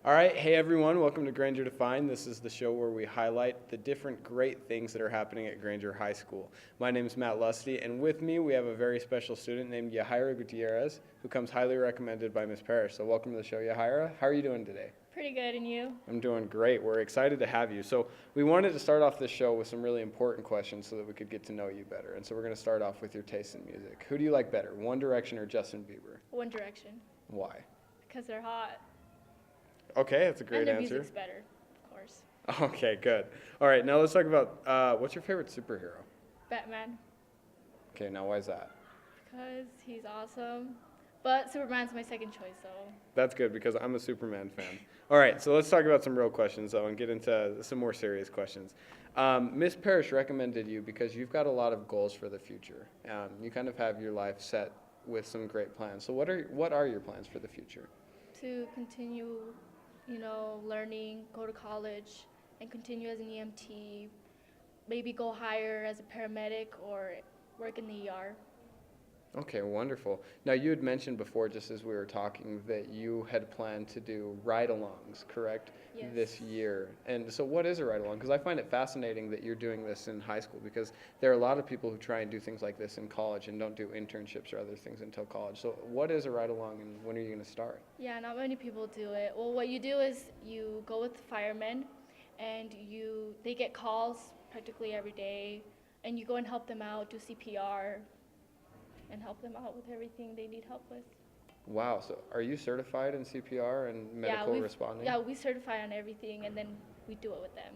All right, hey everyone, welcome to Granger Defined. This is the show where we highlight the different great things that are happening at Granger High School. My name is Matt Lusty, and with me we have a very special student named Yahaira Gutierrez, who comes highly recommended by Miss Parrish. So welcome to the show, Yahaira. How are you doing today? Pretty good, and you? I'm doing great. We're excited to have you. So we wanted to start off this show with some really important questions so that we could get to know you better. And so we're going to start off with your taste in music. Who do you like better, One Direction or Justin Bieber? One Direction. Why? Because they're hot. Okay, that's a great and their answer. music's better, of course. Okay, good. All right, now let's talk about what's your favorite superhero? Batman. Okay, now why is that? Because he's awesome. But Superman's my second choice, so. That's good because I'm a Superman fan. All right, so let's talk about some real questions, though, and get into some more serious questions. Miss Parrish recommended you because you've got a lot of goals for the future. You kind of have your life set with some great plans. So what are your plans for the future? To continue, learning, go to college, and continue as an EMT, maybe go higher as a paramedic or work in the ER. Okay, wonderful. Now, you had mentioned before, just as we were talking, that you had planned to do ride-alongs, correct? Yes. This year. And so what is a ride-along? Because I find it fascinating that you're doing this in high school, because there are a lot of people who try and do things like this in college and don't do internships or other things until college. So what is a ride-along, and when are you going to start? Yeah, not many people do it. Well, what you do is you go with the firemen, and they get calls practically every day, and you go and help them out, do CPR, and help them out with everything they need help with. Wow, so are you certified in CPR and medical responding? Yeah, we certify on everything, and then we do it with them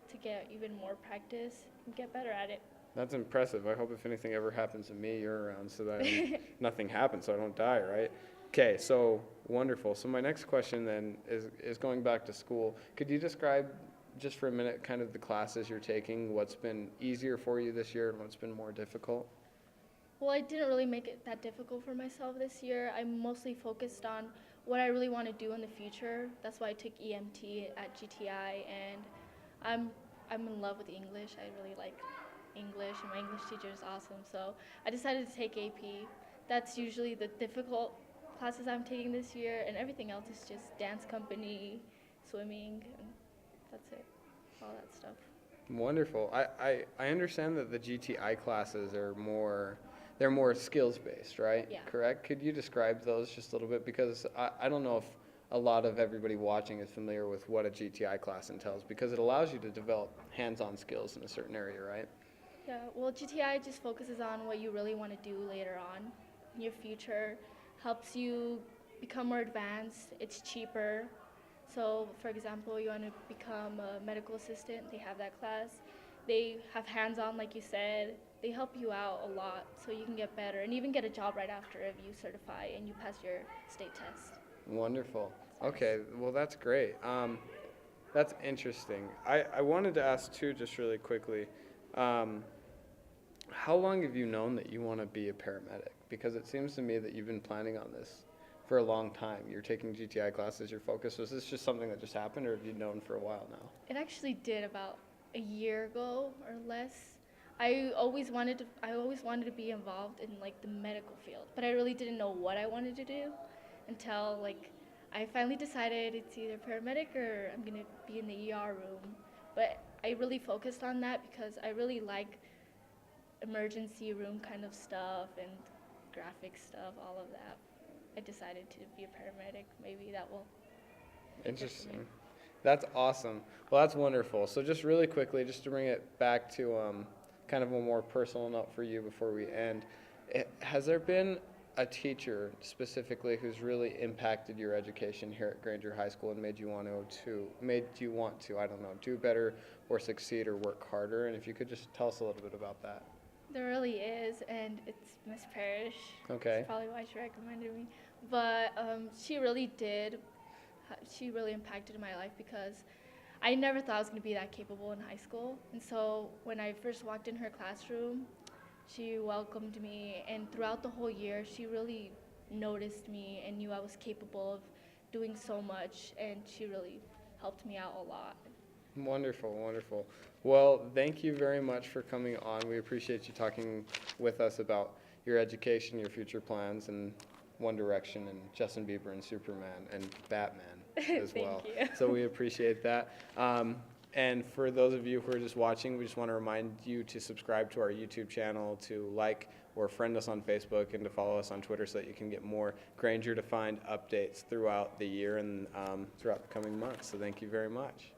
to get even more practice and get better at it. That's impressive. I hope if anything ever happens to me, you're around so that nothing happens, so I don't die, right? Okay, so wonderful. So my next question then is going back to school. Could you describe just for a minute kind of the classes you're taking, what's been easier for you this year and what's been more difficult? Well, I didn't really make it that difficult for myself this year. I mostly focused on what I really want to do in the future. That's why I took EMT at GTI, and I'm in love with English. I really like English, and my English teacher is awesome. So I decided to take AP. That's usually the difficult classes I'm taking this year, and everything else is just dance company, swimming, and that's it, all that stuff. Wonderful. I understand that the GTI classes are they're more skills-based, right? Yeah. Correct? Could you describe those just a little bit? Because I don't know if a lot of everybody watching is familiar with what a GTI class entails, because it allows you to develop hands-on skills in a certain area, right? Yeah, well, GTI just focuses on what you really want to do later on in your future, helps you become more advanced, it's cheaper. So, for example, you want to become a medical assistant, they have that class. They have hands-on, like you said. They help you out a lot so you can get better and even get a job right after if you certify and you pass your state test. Wonderful. Okay, well, that's great. That's interesting. I wanted to ask, too, just really quickly, how long have you known that you want to be a paramedic? Because it seems to me that you've been planning on this for a long time. You're taking GTI classes, your focus. Was this just something that just happened, or have you known for a while now? It actually did about a year ago or less. I always wanted to be involved in like the medical field, but I really didn't know what I wanted to do until I finally decided it's either paramedic or I'm gonna be in the ER room. But I really focused on that because I really like emergency room kind of stuff and graphic stuff, all of that. I decided to be a paramedic. Maybe that will. Interesting. That's awesome. Well, that's wonderful. So just really quickly, just to bring it back to kind of a more personal note for you before we end, has there been a teacher specifically who's really impacted your education here at Granger High School and made you want to, I don't know, do better or succeed or work harder? And if you could just tell us a little bit about that. There really is, and it's Miss Parrish. Okay. That's probably why she recommended me. But she really did. She really impacted my life because I never thought I was going to be that capable in high school. And so when I first walked in her classroom, she welcomed me. And throughout the whole year, she really noticed me and knew I was capable of doing so much. And she really helped me out a lot. Wonderful, wonderful. Well, thank you very much for coming on. We appreciate you talking with us about your education, your future plans, and One Direction, and Justin Bieber, and Superman, and Batman. as Thank well. you. So we appreciate that. And for those of you who are just watching, we just want to remind you to subscribe to our YouTube channel, to like or friend us on Facebook, and to follow us on Twitter so that you can get more Granger Defined updates throughout the year and throughout the coming months. So thank you very much.